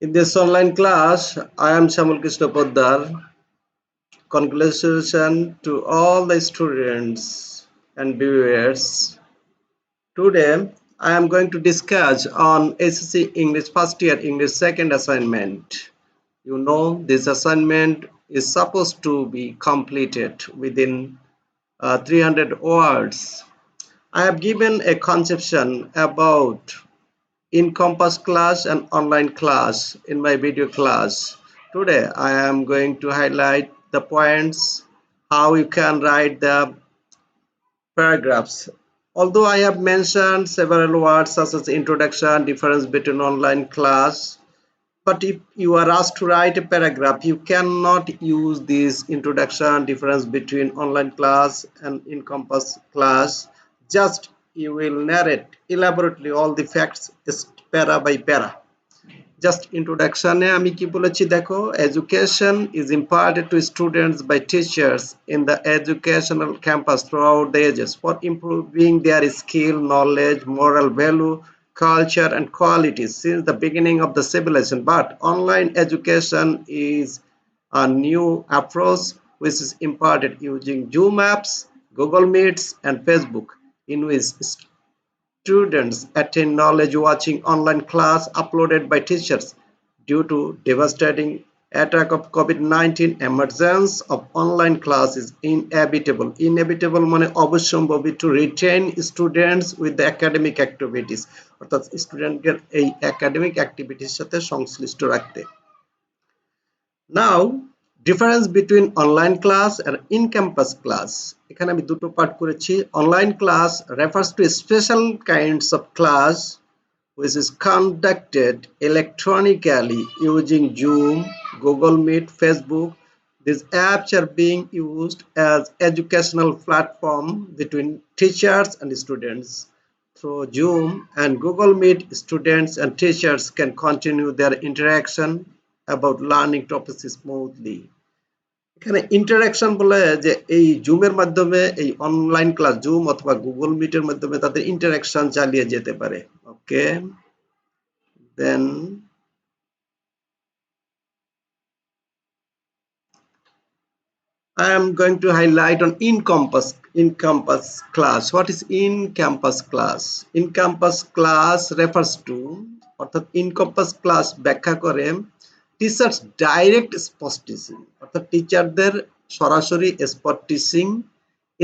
In this online class, I am Shamul Krishna Poddar. Congratulations to all the students and viewers. Today, I am going to discuss on SSC English first year English second assignment. You know, this assignment is supposed to be completed within 300 words. I have given a conception about in Compass class and online class in my video class. Today I am going to highlight the points how you can write the paragraphs. Although I have mentioned several words such as introduction, difference between online class, but if you are asked to write a paragraph, you cannot use this introduction, difference between online class and in Compass class. Just you will narrate elaborately all the facts para by para. Just introduction আমি কি বলেছি দেখো education is imparted to students by teachers in the educational campus throughout the ages for improving their skill, knowledge, moral value, culture and qualities since the beginning of the civilization. But online education is a new approach which is imparted using Zoom apps, Google Meets and Facebook, in which students attain knowledge watching online class uploaded by teachers. Due to devastating attack of COVID-19, emergence of online class is inevitable. Inevitable মানে অবশ্যম্ভাবী to retain students with the academic activities. অর্থাৎ স্টুডেন্টদের এই academic activities সাথে সংশ্লিষ্ট রাখতে। Now, difference between online class and in-campus class. এখানে আমি দুটো পার্ট করেছি। Online class refers to special kinds of class which is conducted electronically using Zoom, Google Meet, Facebook. These apps are being used as educational platform between teachers and students. Through Zoom and Google Meet, students and teachers can continue their interaction about learning topics smoothly. এখানে interaction বলে যে এই জুমের মাধ্যমে এই online class zoom অথবা Google মিটের মাধ্যমে তাদের interaction চালিয়ে যেতে পারে। ওকে, দেন I am going to highlight on in-campus class. What is in-campus class? In-campus class refers to অর্থাৎ in-campus class ব্যাখ্যা করে টিচার্স ডাইরেক্ট স্পট টিচিং অর্থাৎ টিচারদের সরাসরি spot teaching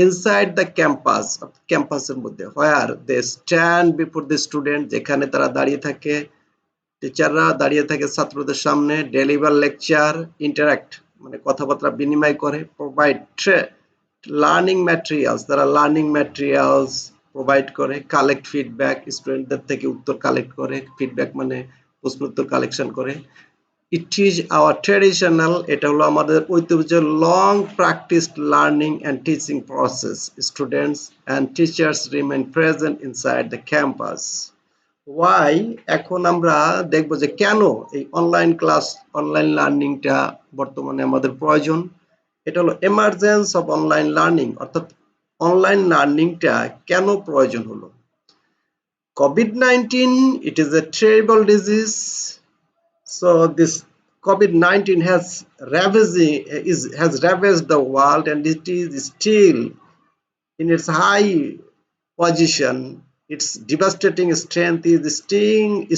inside the campus ক্যাম্পাসের মধ্যে হোয়ার দে স্ট্যান্ড বিফোর দ্য স্টুডেন্ট যেখানে তারা দাঁড়িয়ে থাকে টিচাররা দাঁড়িয়ে থাকে ছাত্রদের সামনে ডেলিভার লেকচার ইন্টারাক্ট মানে কথাবার্তা বিনিময় করে প্রোভাইড লার্নিং ম্যাটেরিয়ালস তারা লার্নিং ম্যাটেরিয়ালস প্রোভাইড করে কালেক্ট ফিডব্যাক স্টুডেন্টদের থেকে উত্তর কালেক্ট করে ফিডব্যাক মানে প্রশ্ন উত্তর কালেকশন করে It is our traditional, এটা হলো আমাদের ঐতিহ্য long practiced learning and teaching process. Students and teachers remain present inside the campus. Why? এখন আমরা দেখব যে কেন এই অনলাইন ক্লাস অনলাইন লার্নিংটা বর্তমানে আমাদের প্রয়োজন। এটা হলো এমার্জেন্স অফ অনলাইন লার্নিং অর্থাৎ অনলাইন লার্নিংটা কেন প্রয়োজন হলো। COVID-19, it is a terrible disease. So this COVID-19 has ravaged the world and it is still in its high position. Its devastating strength is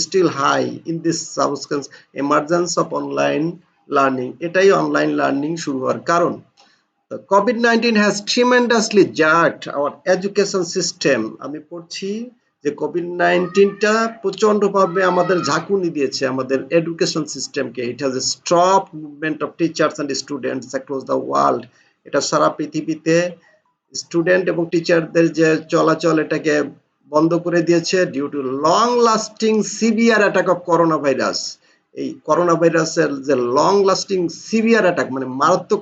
still high in this circumstance. Emergence of online learning. এটাই online learning শুরু হওয়ার কারণ। The COVID-19 has tremendously jarred our education system. আমি পড়ছি যে COVID-19টা প্রচন্ডভাবে আমাদের ঝাঁকুনি দিয়েছে আমাদের এডুকেশন সিস্টেমকে। It has stopped movement of teachers and students across the world. এটা সারা পৃথিবীতে স্টুডেন্ট এবং টিচারদের যে চলাচল এটাকে বন্ধ করে দিয়েছে due to long lasting severe attack of corona virus. এই করোনা ভাইরাসের যে লং লাস্টিং সিভিয়ার অ্যাটাক মানে মারাত্মক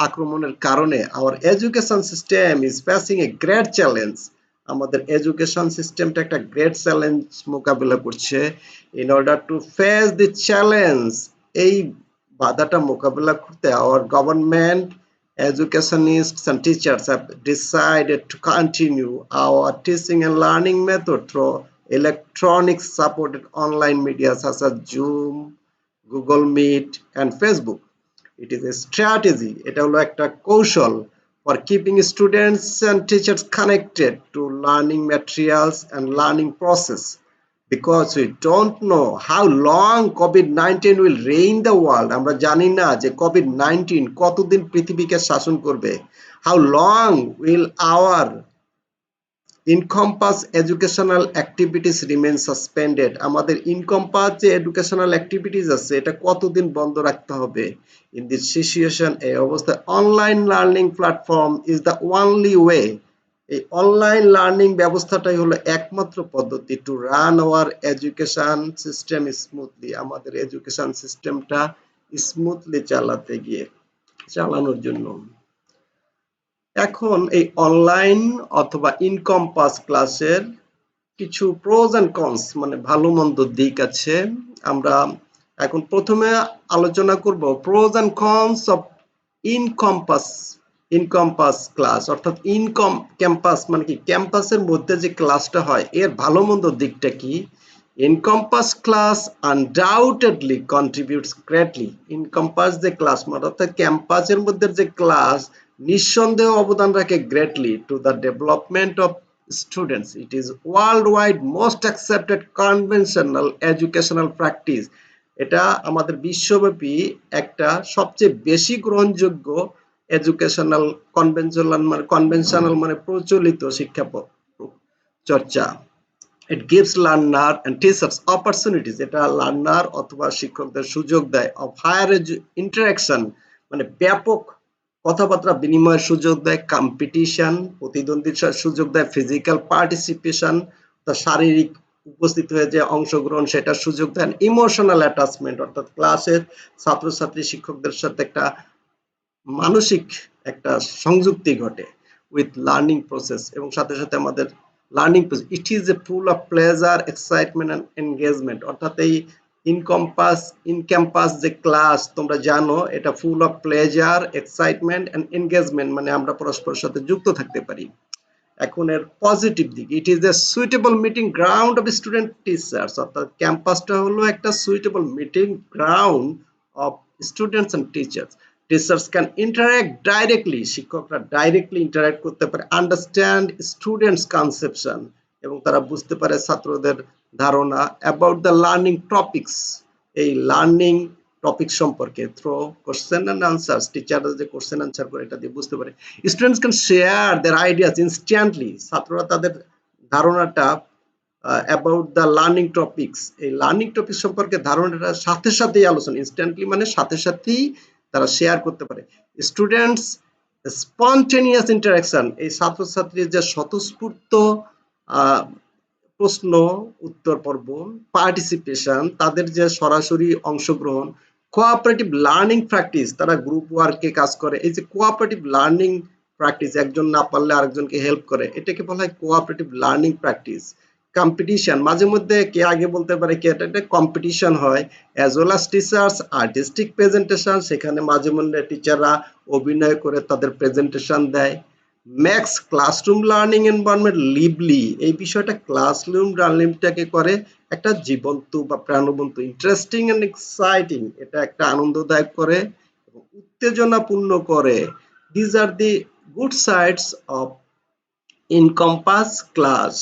আক্রমণের কারণে hour education system is facing a great challenge. আমাদের এডুকেশন সিস্টেমটা একটা গ্রেট চ্যালেঞ্জ মোকাবিলা করছে। In order to face the challenge এই বাধাটা মোকাবিলা করতে hour government educationists and teachers have decided to continue our teaching and learning method through electronic supported online media such as Zoom, Google Meet and Facebook. It is a strategy, এটা হলো একটা কৌশল for keeping students and teachers connected to learning materials and learning process, because we don't know how long COVID-19 will reign the world. আমরা জানি না যে COVID-19 কতদিন পৃথিবীকে শাসন করবে। How long will our in campus educational activities remain suspended, আমাদের in campus যে এডুকেশনাল অ্যাক্টিভিটিস আছে এটা কতদিন বন্ধ রাখতে হবে। ইন দিস সিচুয়েশন, এই অবস্থায় online learning platform is the only way, এই অনলাইন লার্নিং ব্যবস্থাটাই হলো একমাত্র পদ্ধতি to run hour education system smoothly, আমাদের এডুকেশন সিস্টেমটা স্মুথলি চালানোর জন্য। এখন এই অনলাইন অথবা ইনকম্পাস ক্লাসের কিছু প্রোজ অ্যান্ড কনস মানে ভালো মন্দ দিক আছে। আমরা এখন প্রথমে আলোচনা করব pros and cons of in campus class, অর্থাৎ ক্যাম্পাস মানে কি, ক্যাম্পাসের মধ্যে যে ক্লাসটা হয় এর ভালো মন্দ দিকটা কি। ইনকম্পাস ক্লাস আনডাউটেডলি কন্ট্রিবিউটস গ্রেটলি, ইনকম্পাস যে ক্লাস মানে অর্থাৎ ক্যাম্পাসের মধ্যে যে ক্লাস নিঃসন্দেহ অবদান রাখে greatly to the development of students. It is world wide most accepted conventional educational practice, এটা আমাদের বিশ্বব্যাপী একটা সবচেয়ে বেশি গ্রহণযোগ্য এডুকেশনাল কনভেনশনাল মানে প্রচলিত শিক্ষা চর্চা। It gives learner and teachers opportunities, এটা লার্নার অথবা শিক্ষকদের সুযোগ দেয় of higher interaction মানে ব্যাপক কথাবার্তা বিনিময়ের সুযোগ দেয়, কম্পিটিশন প্রতিদ্বন্দ্বিতার সুযোগ দেয়, ফিজিক্যাল পার্টিসিপেশন তা শারীরিক উপস্থিত হয়ে যে অংশগ্রহণ সেটার সুযোগ দেন, ইমোশনাল অ্যাটাচমেন্ট অর্থাৎ ক্লাসের ছাত্রছাত্রী শিক্ষকদের সাথে একটা মানসিক একটা সংযুক্তি ঘটে উইথ লার্নিং প্রসেস, এবং সাথে সাথে আমাদের learning process it is A full of pleasure excitement and engagement, অর্থাৎ এই ইনক্যাম্পাস যে ক্লাস তোমরা জানো এটা full of pleasure excitement and engagement মানে আমরা পরস্পরের সাথে যুক্ত থাকতে পারি। এখন এর পজিটিভ দিক, it is a suitable meeting ground of student teachers, অর্থাৎ ক্যাম্পাসটা হলো একটা suitable meeting ground of students and teachers. Teachers can interact directly, শিক্ষকরা ডাইরেক্টলি ইন্টারাক্ট করতে পারে, আন্ডারস্ট্যান্ড স্টুডেন্টস কনসেপশন এবং তারা বুঝতে পারে ছাত্রদের ধারণা অ্যাবাউট দ্য লার্নিং টপিকস, এই লার্নিং টপিক সম্পর্কে থ্রো কোশ্চেন অ্যান্ড আনসার্স, টিচাররা যে কোশ্চেন আনসার করে এটা দিয়ে বুঝতে পারে। Students can share there ideas instantly, ছাত্ররা তাদের ধারণাটা অ্যাবাউট দ্য লার্নিং টপিকস, এই লার্নিং টপিক সম্পর্কে ধারণাটা সাথে সাথেই আলোচনা, ইনস্ট্যান্টলি মানে সাথে সাথেই তারা শেয়ার করতে পারে। স্টুডেন্টস স্পন্টেনিয়াস ইন্টারাকশন, এই ছাত্রছাত্রীর যে স্বতঃস্ফূর্ত প্রশ্ন উত্তর পর্ব, পার্টিসিপেশন তাদের যে সরাসরি অংশগ্রহণ, কোঅপারেটিভ লার্নিং প্র্যাকটিস তারা গ্রুপ ওয়ার্কে কাজ করে, এই যে কোঅপারেটিভ লার্নিং প্র্যাকটিস একজন না পারলে আরেকজনকে হেল্প করে এটাকে বলা হয় কোঅপারেটিভ লার্নিং প্র্যাকটিস। কম্পিটিশন মাঝে মধ্যে কে আগে বলতে পারে কে, এটা একটা কম্পিটিশন হয়। As well as teachers artistic presentation, সেখানে মাঝে মধ্যে টিচাররা অভিনয় করে তাদের প্রেজেন্টেশন দেয়। ম্যাক্স ক্লাসরুম লার্নিং এনভায়রনমেন্ট লিভলি, এই বিষয়টা ক্লাসরুম লার্নিংটাকে করে একটা জীবন্ত বা প্রাণবন্ত, ইন্টারেস্টিং এন্ড এক্সাইটিং, এটা একটা আনন্দদায়ক করে এবং উত্তেজনাপূর্ণ করে। This are the good sides of in campus class.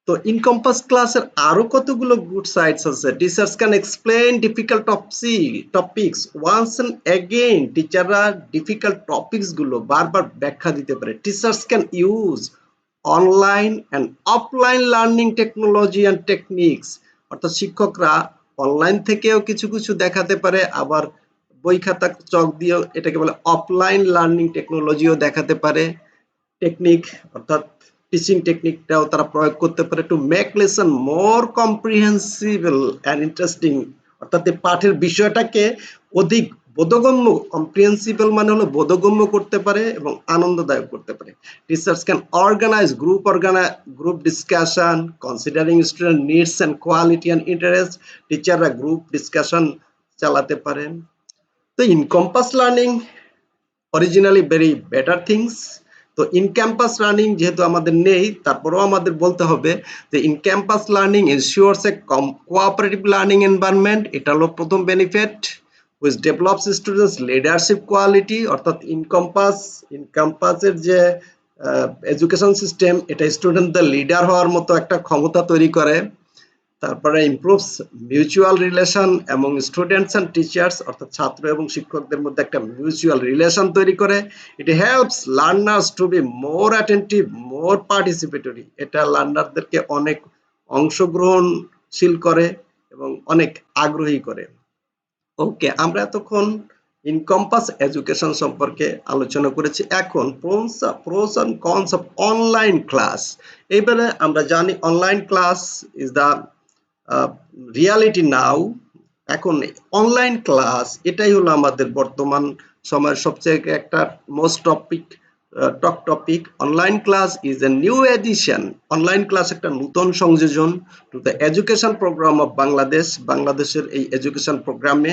তো ইনকম্পাস ক্লাসের আরো কতগুলো গুড সাইডস আছে। Teachers can explain difficult topics once and again, টিচাররা ডিফিকাল্ট টপিকস গুলো বারবার ব্যাখ্যা দিতে পারে। Teachers can use online and offline learning technology and techniques, অর্থাৎ শিক্ষকরা অনলাইন থেকেও কিছু কিছু দেখাতে পারে, আবার বই খাতা চক দিয়েও এটাকে বলে অফলাইন লার্নিং টেকনোলজিও দেখাতে পারে। টেকনিক অর্থাৎ টিচিং টেকনিকটাও তারা প্রয়োগ করতে পারে to make lesson more comprehensible and interesting, অর্থাৎ এই পাঠের বিষয়টাকে অধিক বোধগম্য, কম্প্রিহেন্সিবল মানে হলো বোধগম্য করতে পারে এবং আনন্দদায়ক করতে পারে। Teachers can organise group discussion considering student needs and quality and interest, টিচাররা গ্রুপ ডিসকাশন চালাতে পারেন। তো in campus learning originally very better things, তো ইন ক্যাম্পাস লার্নিং যেহেতু আমাদের নেই, তারপরেও আমাদের বলতে হবে যে in campus learning ensures a cooperative learning environment. এটা হলো প্রথম benefit, which develops students leadership quality। অর্থাৎ ইনক্যাম্পাসের যে এডুকেশন সিস্টেম, এটা স্টুডেন্টদের লিডার হওয়ার মতো একটা ক্ষমতা তৈরি করে। তারপরে ইমপ্রুভস মিউচুয়াল রিলেশন এবং স্টুডেন্টস এন্ড টিচার্স, অর্থাৎ ছাত্র এবং শিক্ষকদের মধ্যে একটা মিউচুয়াল রিলেশন তৈরি করে। It helps learners two be more attentive, more participatory. এটা লার্নারদেরকে অনেক অংশগ্রহণশীল করে এবং অনেক আগ্রহী করে। ওকে, আমরা এতক্ষণ ইনকম্পাস এডুকেশন সম্পর্কে আলোচনা করেছি। এখন pros and cons of online class. এবারে আমরা জানি online class is the reality now. এখন অনলাইন ক্লাস এটাই হলো আমাদের বর্তমান সময়ের সবচেয়ে একটা most topic. Online class is a new edition. Online class একটা নতুন সংযোজন to the education programme of Bangladesh. বাংলাদেশের এই এডুকেশন প্রোগ্রামে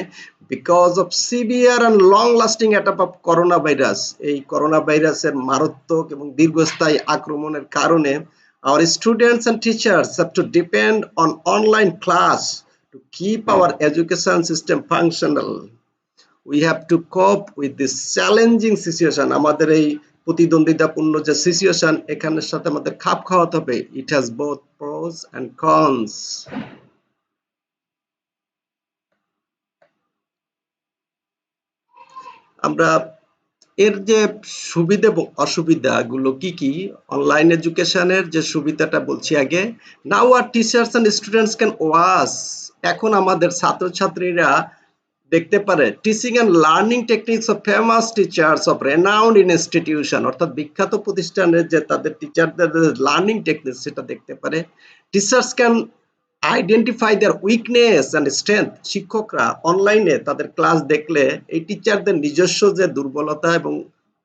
because of severe and long lasting attack of corona virus. এই করোনা ভাইরাসের মারাত্মক এবং দীর্ঘস্থায়ী আক্রমণের কারণে our students and teachers have to depend on online class to keep our education system functional. We have to cope with this challenging situation. আমাদের এই প্রতিদ্বন্দ্বিতাপূর্ণ যে সিচুয়েশন, এখানের সাথে আমাদের খাপ খাওয়াতে হবে। It has both pros and cons. আমরা এর যে সুবিধা এবং অসুবিধাগুলো কি কি, অনলাইন এডুকেশনের যে সুবিধাটা বলছি আগে। Now our teachers and students can watch. এখন আমাদের ছাত্রছাত্রীরা দেখতে পারে teaching and learning techniques of famous teachers of renowned institution. অর্থাৎ বিখ্যাত প্রতিষ্ঠানের যে তাদের টিচারদের লার্নিং টেকনিক্স সেটা দেখতে পারে। Teachers can identify there weakness and strength. শিক্ষকরা অনলাইনে তাদের ক্লাস দেখলে এই টিচারদের নিজস্ব যে দুর্বলতা এবং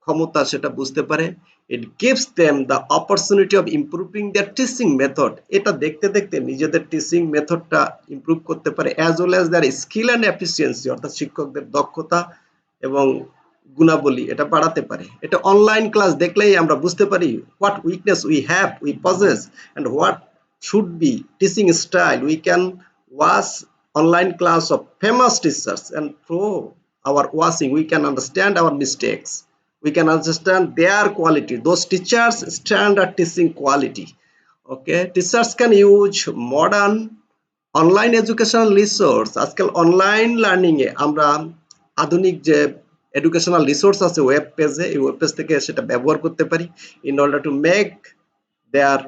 ক্ষমতা সেটা বুঝতে পারে। It gives them the opportunity of improving their teaching method. এটা দেখতে দেখতে নিজেদের টিচিং মেথডটা ইমপ্রুভ করতে পারে, as well as their skill and efficiency. অর্থাৎ শিক্ষকদের দক্ষতা এবং গুণাবলী এটা বাড়াতে পারে। এটা অনলাইন ক্লাস দেখলেই আমরা বুঝতে পারি what weakness we possess and what should be teaching style. We can watch online class of famous teachers, and through our watching we can understand our mistakes, we can understand their quality, those teachers standard teaching quality. Okay, teachers can use modern online educational resource. আজকাল online learning এ আমরা আধুনিক যে educational resource আছে web পেজে, এই web page থেকে সেটা ব্যবহার করতে পারি in order to make their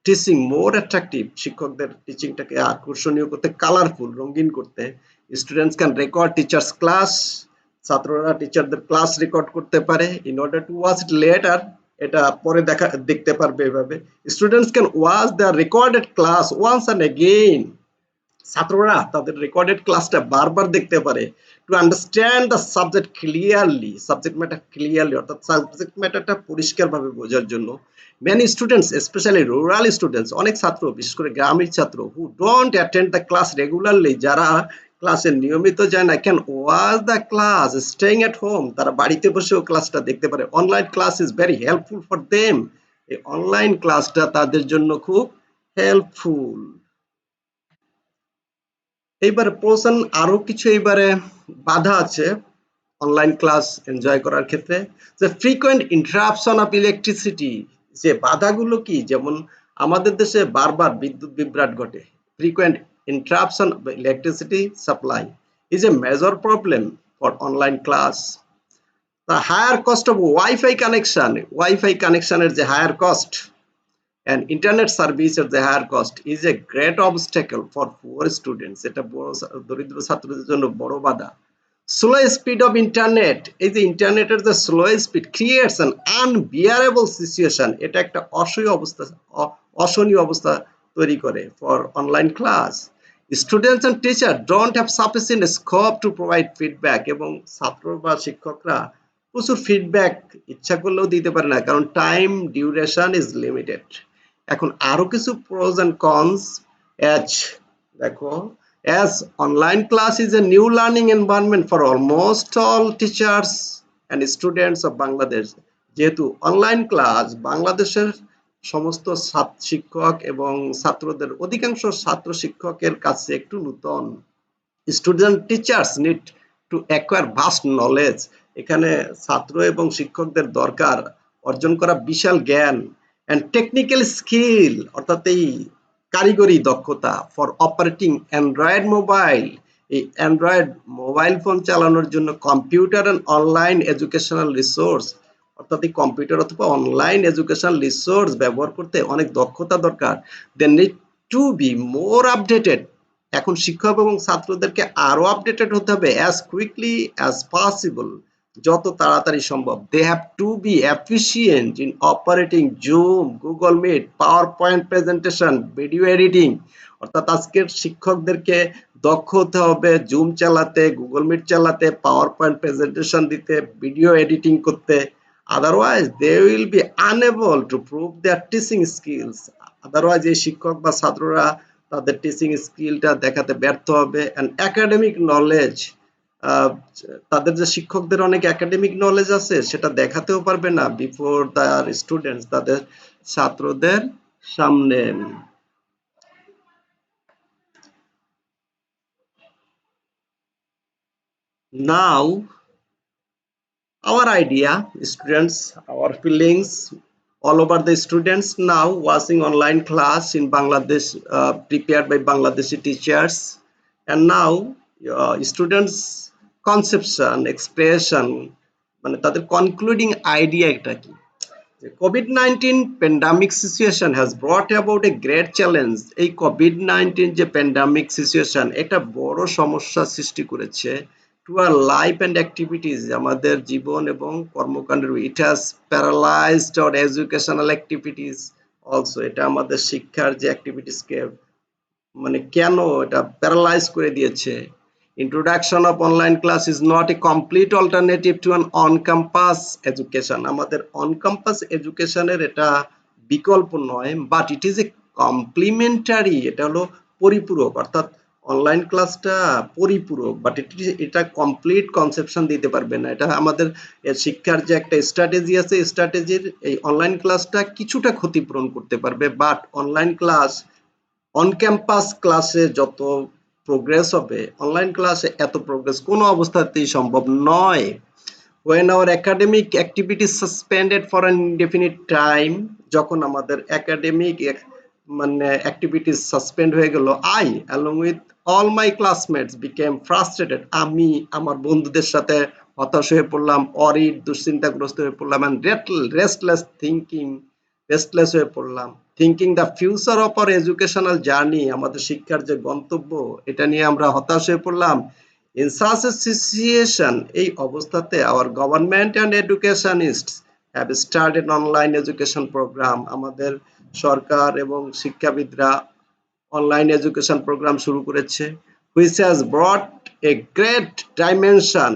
teaching more attractive. শিক্ষকদের টিচিংটাকে আকর্ষণীয় করতে, কালারফুল, রঙিন করতে। Students can record teachers class. ছাত্ররা টিচারদের ক্লাস রেকর্ড করতে পারে in order to watch it later. এটা পরে দেখতে পারবে এভাবে। Students can watch the recorded class once and again. ছাত্ররা তাদের রেকর্ডেড ক্লাসটা বারবার দেখতে পারে to understand the subject clearly, subject matter clearly, অর্থাৎ সাবজেক্ট ম্যাটারটা পরিষ্কারভাবে বোঝার জন্য। Many students, specially rural students, অনেক ছাত্র বিশেষ করে গ্রামের ছাত্র, who don't attend the class regularly, যারা ক্লাসে নিয়মিত যায় না, can watch the class staying at home, তারা বাড়িতে বসেও ক্লাসটা দেখতে পারে। Online class is very helpful for them. এই অনলাইন ক্লাসটা তাদের জন্য খুব হেল্পফুল। এইবারে প্রশ্ন আরো কিছু এইবারে বাধা আছে অনলাইন ক্লাস এনজয় করার ক্ষেত্রে। যে ফ্রিকোয়েন্ট ইন্টারাপশন অফ ইলেকট্রিসিটি, যে বাধাগুলো কি, যেমন আমাদের দেশে বারবার বিদ্যুৎ বিভ্রাট ঘটে। Frequent interruption of electricity supply is a major problem for online class. The higher cost of wifi connection, wifi কানেকশনের যে higher cost and internet service at the higher cost is a great obstacle for poor students. এটা দরিদ্র ছাত্রদের জন্য বড় বাধা। Slow speed of internet, এই যে ইন্টারনেটের যে slow speed creates an unbearable situation. এটা একটা অসহনীয় অবস্থা তৈরি করে for online class. Students and teacher don't have sufficient scope to provide feedback, এবং ছাত্র বা শিক্ষকরা প্রচুর ফিডব্যাক ইচ্ছা করলেও দিতে পারে না, কারণ টাইম ডিউরেশন ইজ লিমিটেড। এখন আরো কিছু প্রোস এন্ড কনস। দেখো, as online class is a new learning environment for almost all teachers and students of Bangladesh, যেহেতু অনলাইন ক্লাস বাংলাদেশের সমস্ত শিক্ষক এবং ছাত্রদের অধিকাংশ ছাত্র শিক্ষকের কাছে একটু নতুন। Student teachers need to acquire vast knowledge. এখানে ছাত্র এবং শিক্ষকদের দরকার অর্জন করা বিশাল জ্ঞান অ্যান্ড টেকনিক্যাল স্কিল, অর্থাৎ এই কারিগরি দক্ষতা ফর অপারেটিং অ্যান্ড্রয়েড মোবাইল। এই অ্যান্ড্রয়েড মোবাইল ফোন চালানোর জন্য computer and online educational resource, অর্থাৎ এই কম্পিউটার অথবা অনলাইন এডুকেশনাল রিসোর্স ব্যবহার করতে অনেক দক্ষতা দরকার। They need to be more updated. এখন শিক্ষক এবং ছাত্রদেরকে আরো আপডেটেড হতে হবে অ্যাজ কুইকলি অ্যাজ পসিবল, যত তাড়াতাড়ি সম্ভব। They have to be efficient in operating Zoom, Google Meet, PowerPoint presentation, video editing. অর্থাৎ আজকের শিক্ষকদেরকে দক্ষ হতে হবে জুম চালাতে, গুগল মিট চালাতে, পাওয়ার পয়েন্ট প্রেজেন্টেশন দিতে, ভিডিও এডিটিং করতে। Otherwise they will be unable to prove their teaching skills. Otherwise এই শিক্ষক বা ছাত্ররা তাদের টিচিং স্কিলটা দেখাতে ব্যর্থ হবে। অ্যান্ড একাডেমিক নলেজ, তাদের যে শিক্ষকদের অনেক একাডেমিক নলেজ আছে সেটা দেখাতেও পারবে না বিফোর দ্য স্টুডেন্টস, তাদের ছাত্রদের সামনে। Now, our idea, students, our feelings, all over the students now watching online class in Bangladesh, prepared by Bangladeshi teachers, and now students' conception, expression, মানে তাদের concluding idea এটা কি? COVID-19 pandemic situation has brought about a great challenge. এই COVID-19 যে pandemic situation এটা বড় সমস্যা সৃষ্টি করেছে to our life and activities, আমাদের জীবন এবং কর্মকাণ্ডের। It has paralyzed our educational activities also. এটা আমাদের শিক্ষার যে activities কে মানে কেন এটা প্যারালাইজ করে দিয়েছে। Introduction of online class is not a complete alternative to an on-campus education. আমাদের on-campus education এর এটা বিকল্প নয়, but it is a complementary. এটা হলো পরিপূরক, অর্থাৎ অনলাইন ক্লাসটা পরিপূরক, বাট এটা কমপ্লিট কনসেপশন দিতে পারবে না। এটা আমাদের শিক্ষার যে একটা স্ট্র্যাটেজি আছে, স্ট্র্যাটেজির এই অনলাইন ক্লাসটা কিছুটা ক্ষতিপূরণ করতে পারবে, but online class on campus ক্লাসে যত প্রোগ্রেস হবে অনলাইন ক্লাসে এত প্রোগ্রেস কোনো অবস্থাতেই সম্ভব নয়। when our academic activities suspended for an indefinite time, যখন আমাদের একাডেমিক মানে অ্যাক্টিভিটিস সাসপেন্ড হয়ে গেল, I along with all my classmates became frustrated. আমি আমার বন্ধুদের সাথে হতাশ হয়ে পড়লাম, অরিড দুশ্চিন্তাগ্রস্ত হয়ে পড়লাম, and রেস্টলেস হয়ে পড়লাম। Thinking the future of our educational journey, আমাদের শিক্ষার যে গন্তব্য এটা নিয়ে আমরা হতাশ হয়ে পড়লাম। ইন সাচ এ সিচুয়েশন, এই অবস্থাতে our government and educationists have started online education programme, আমাদের সরকার এবং শিক্ষাবিদরা অনলাইন এডুকেশন প্রোগ্রাম শুরু করেছে। Which has brought a great dimension,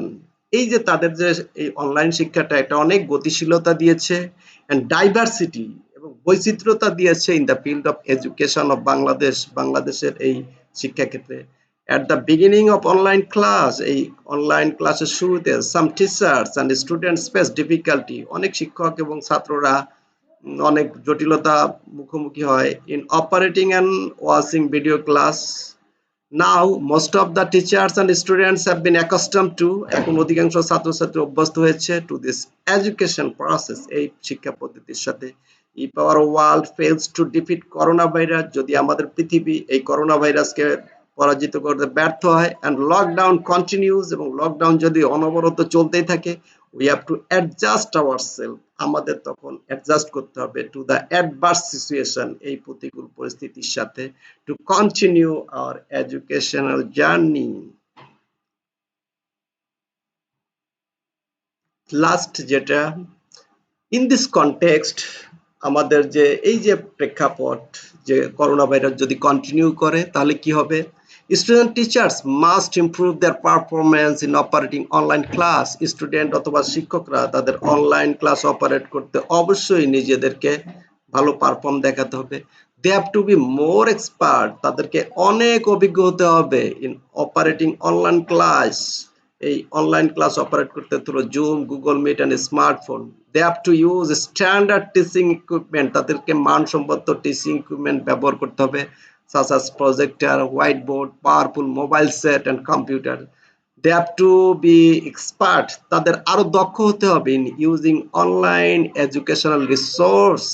এই যে তাদের যে এই অনলাইন শিক্ষাটা এটা অনেক গতিশীলতা দিয়েছে, অ্যান্ড ডাইভার্সিটি এবং বৈচিত্র্যতা দিয়েছে in the field of education of Bangladesh, বাংলাদেশের এই শিক্ষাক্ষেত্রে। At the beginning of online class, এই অনলাইন ক্লাসের শুরুতে some teachers and students face difficulty, অনেক শিক্ষক এবং ছাত্ররা অনেক জটিলতা মুখোমুখি হয় in operating and watching video class. Now most of the teachers and students have been accustom to, এখন অধিকাংশ ছাত্রছাত্রী অভ্যস্ত হয়েছে টু দিস এডুকেশন প্রসেস, এই শিক্ষা পদ্ধতির সাথে। If our world fails to defeat corona virus, যদি আমাদের পৃথিবী এই করোনা ভাইরাসকে পরাজিত করতে ব্যর্থ হয়, অ্যান্ড লকডাউন কন্টিনিউজ, এবং লকডাউন যদি অনবরত চলতেই থাকে, we have to adjust ourself, আমাদের তখন অ্যাডজাস্ট করতে হবে টু দ্য অ্যাডভার্স সিচুয়েশন, এই প্রতিকূল পরিস্থিতির সাথে, to continue hour educational journey. Last যেটা, ইন দিস কনটেক্সট, আমাদের যে এই যে প্রেক্ষাপট যে করোনা ভাইরাস যদি কন্টিনিউ করে তাহলে কি হবে। Student teachers must improve there performance in operating online class, student অথবা শিক্ষকরা তাদের অনলাইন ক্লাস অপারেট করতে অবশ্যই নিজেদেরকে ভালো পারফর্ম দেখাতে হবে। They have to be more expert, তাদেরকে অনেক অভিজ্ঞ হতে হবে ইন অপারেটিং অনলাইন ক্লাস, এই অনলাইন ক্লাস অপারেট করতে through Zoom, Google Meet and smartphone. They have to use standard teaching equipment, তাদেরকে মানসম্মত টিচিং ইকুইপমেন্ট ব্যবহার করতে হবে, such as projector, whiteboard, powerful mobile set and computer. They have to be expert, তাদের আরো দক্ষ হতে হবে in using online educational resource।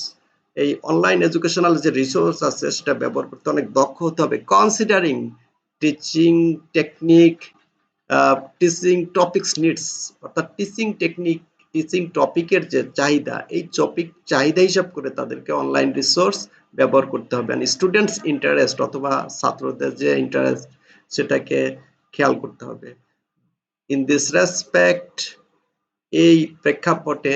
এই অনলাইন এডুকেশনাল যে রিসোর্স আছে সেটা ব্যবহার করতে অনেক দক্ষ হতে হবে। Considering teaching technique, teaching topics needs, অর্থাৎ টিচিং টেকনিক, টিচিং টপিকের যে চাহিদা, এই টপিক চাহিদা হিসাব করে তাদেরকে অনলাইন রিসোর্স ব্যবহার করতে হবে। স্টুডেন্টস ইন্টারেস্ট অথবা ছাত্রদের যে ইন্টারেস্ট সেটাকে খেয়াল করতে হবে। ইন দিস রেসপেক্ট, এই প্রেক্ষাপটে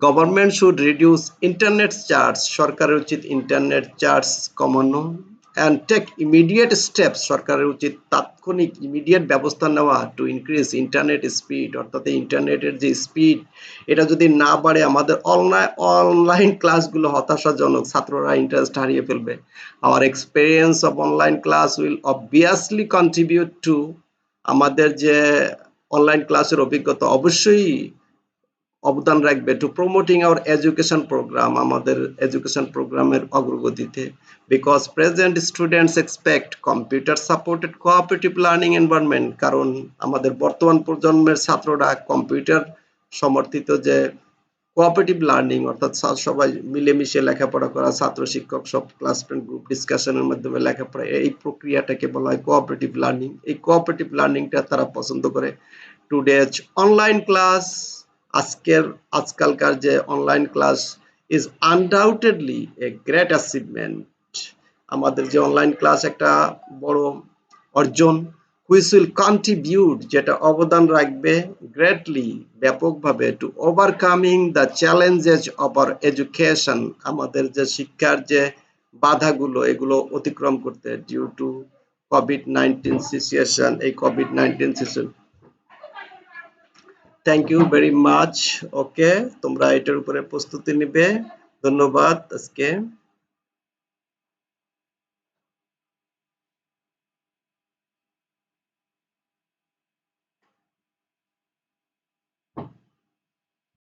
government should reduce internet charge, সরকারের উচিত ইন্টারনেট চার্জ কমানো, অ্যান্ড টেক ইমিডিয়েট স্টেপস, সরকারের উচিত তাৎক্ষণিক ইমিডিয়েট ব্যবস্থা নেওয়া টু ইনক্রিজ ইন্টারনেট স্পিড, অর্থাৎ ইন্টারনেটের যে স্পিড এটা যদি না বাড়ে আমাদের অনলাইন ক্লাসগুলো হতাশাজনক, ছাত্ররা ইন্টারেস্ট হারিয়ে ফেলবে। Our experience of online class will obviously contribute to, আমাদের যে অনলাইন ক্লাসের অভিজ্ঞতা অবশ্যই অবদান রাখবে to promoting our education programme, আমাদের এডুকেশন প্রোগ্রামের অগ্রগতিতে। Because present students expect computer supported cooperative learning environment, কারণ আমাদের বর্তমান প্রজন্মের ছাত্ররা কম্পিউটার সমর্থিত যে কোঅপারেটিভ লার্নিং, অর্থাৎ সবাই মিলেমিশে লেখাপড়া করা, ছাত্র শিক্ষক সব ক্লাসমেট গ্রুপ ডিসকাশনের মাধ্যমে লেখাপড়া, এই প্রক্রিয়াটাকে বলা হয় কোঅপারেটিভ লার্নিং। এই কোঅপারেটিভ লার্নিংটা তারা পছন্দ করে। টুডেজ অনলাইন ক্লাস, আজকালকার যে online class is undoubtedly a great achievement, আমাদের যে অনলাইন ক্লাস একটা বড় অর্জন, হুইচ উইল কন্ট্রিবিউট, যেটা অবদান রাখবে গ্রেটলি, ব্যাপকভাবে, to overcoming the challenges of our education, আমাদের যে শিক্ষার যে বাধাগুলো এগুলো অতিক্রম করতে, ডিউ টু কোভিড-19 সিচুয়েশন, এই কোভিড-19 situation. Thank you very much. Okay, তোমরা এটার উপরে প্রস্তুতি নিবে। ধন্যবাদ আজকে।